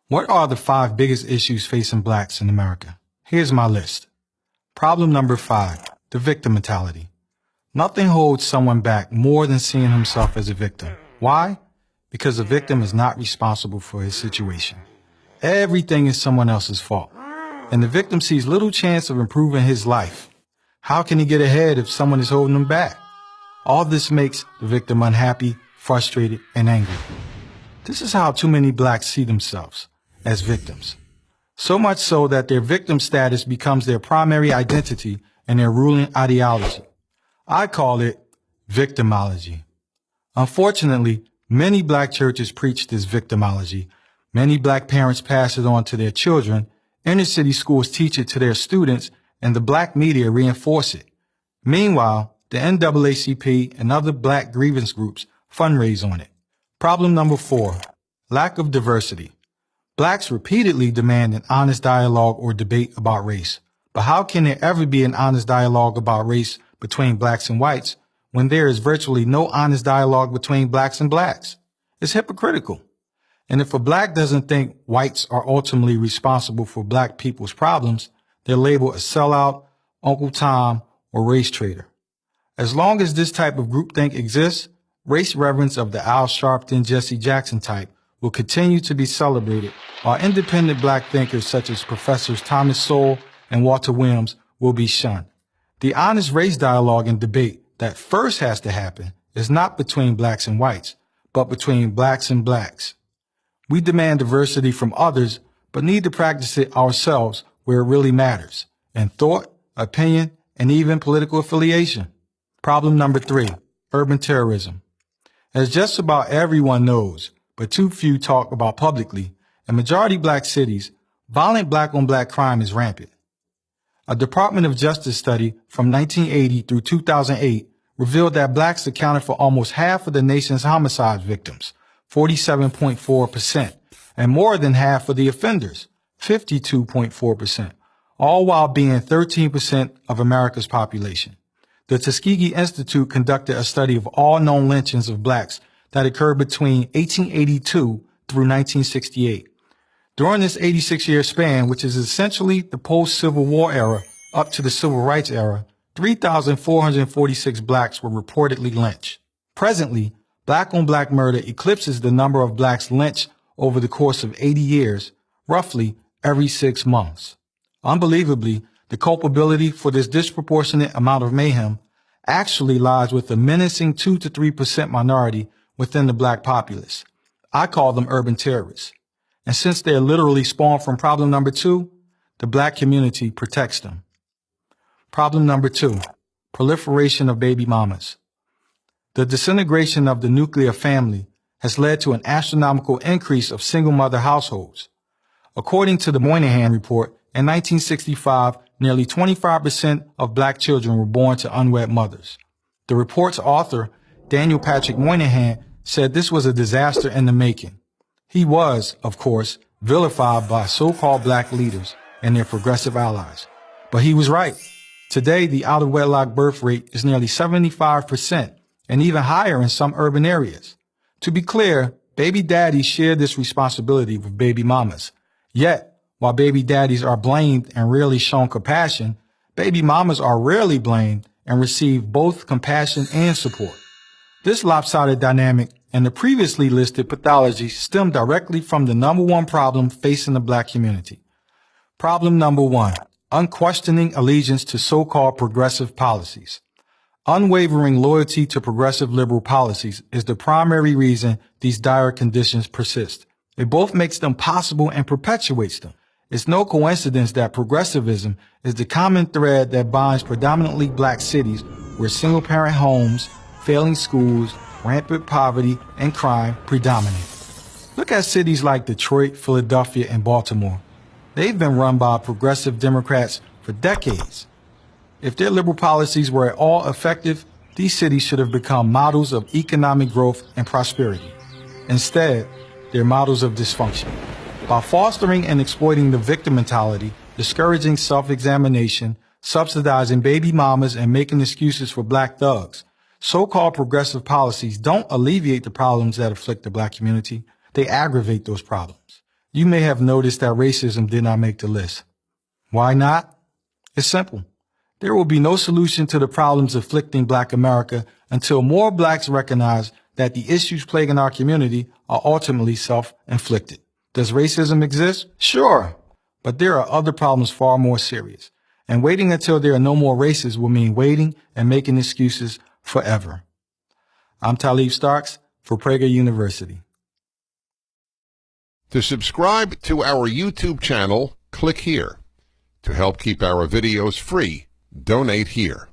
What are the 5 biggest issues facing blacks in America? Here's my list. Problem number 5, the victim mentality. Nothing holds someone back more than seeing himself as a victim. Why? Because the victim is not responsible for his situation. Everything is someone else's fault, and the victim sees little chance of improving his life. How can he get ahead if someone is holding him back? All this makes the victim unhappy, frustrated, and angry. This is how too many blacks see themselves, as victims. So much so that their victim status becomes their primary identity and their ruling ideology. I call it victimology. Unfortunately, many black churches preach this victimology. Many black parents pass it on to their children, inner city schools teach it to their students, and the black media reinforce it. Meanwhile, the NAACP and other black grievance groups fundraise on it. Problem number 4, lack of diversity. Blacks repeatedly demand an honest dialogue or debate about race. But how can there ever be an honest dialogue about race between blacks and whites when there is virtually no honest dialogue between blacks and blacks? It's hypocritical. And if a black doesn't think whites are ultimately responsible for black people's problems, they're labeled a sellout, Uncle Tom, or race traitor. As long as this type of groupthink exists, race reverence of the Al Sharpton, Jesse Jackson type will continue to be celebrated, while independent black thinkers such as Professors Thomas Sowell and Walter Williams will be shunned. The honest race dialogue and debate that first has to happen is not between blacks and whites, but between blacks and blacks. We demand diversity from others, but need to practice it ourselves where it really matters, in thought, opinion, and even political affiliation. Problem number 3, urban terrorism. As just about everyone knows, but too few talk about publicly, in majority black cities, violent black-on-black crime is rampant. A Department of Justice study from 1980 through 2008 revealed that blacks accounted for almost half of the nation's homicide victims, 47.4%, and more than half of the offenders, 52.4%, all while being 13% of America's population. The Tuskegee Institute conducted a study of all known lynchings of blacks that occurred between 1882 through 1968. During this 86-year span, which is essentially the post-Civil War era up to the Civil Rights era, 3,446 blacks were reportedly lynched. Presently, black-on-black murder eclipses the number of blacks lynched over the course of 80 years, roughly every 6 months. Unbelievably, the culpability for this disproportionate amount of mayhem actually lies with a menacing 2 to 3% minority within the black populace. I call them urban terrorists. And since they're literally spawned from problem number 2, the black community protects them. Problem number 2, proliferation of baby mamas. The disintegration of the nuclear family has led to an astronomical increase of single mother households. According to the Moynihan Report, in 1965, nearly 25% of black children were born to unwed mothers. The report's author, Daniel Patrick Moynihan, said this was a disaster in the making. He was, of course, vilified by so-called black leaders and their progressive allies. But he was right. Today, the out-of-wedlock birth rate is nearly 75% and even higher in some urban areas. To be clear, baby daddies share this responsibility with baby mamas. Yet, while baby daddies are blamed and rarely shown compassion, baby mamas are rarely blamed and receive both compassion and support. This lopsided dynamic and the previously listed pathology stem directly from the number 1 problem facing the black community. Problem number 1, unquestioning allegiance to so-called progressive policies. Unwavering loyalty to progressive liberal policies is the primary reason these dire conditions persist. It both makes them possible and perpetuates them. It's no coincidence that progressivism is the common thread that binds predominantly black cities where single-parent homes, failing schools, rampant poverty, and crime predominate. Look at cities like Detroit, Philadelphia, and Baltimore. They've been run by progressive Democrats for decades. If their liberal policies were at all effective, these cities should have become models of economic growth and prosperity. Instead, they're models of dysfunction. By fostering and exploiting the victim mentality, discouraging self-examination, subsidizing baby mamas, and making excuses for black thugs, so-called progressive policies don't alleviate the problems that afflict the black community. They aggravate those problems. You may have noticed that racism did not make the list. Why not? It's simple. There will be no solution to the problems afflicting Black America until more Blacks recognize that the issues plaguing our community are ultimately self-inflicted. Does racism exist? Sure. But there are other problems far more serious. And waiting until there are no more races will mean waiting and making excuses forever. I'm Talib Starks for Prager University. To subscribe to our YouTube channel, click here. To help keep our videos free, donate here.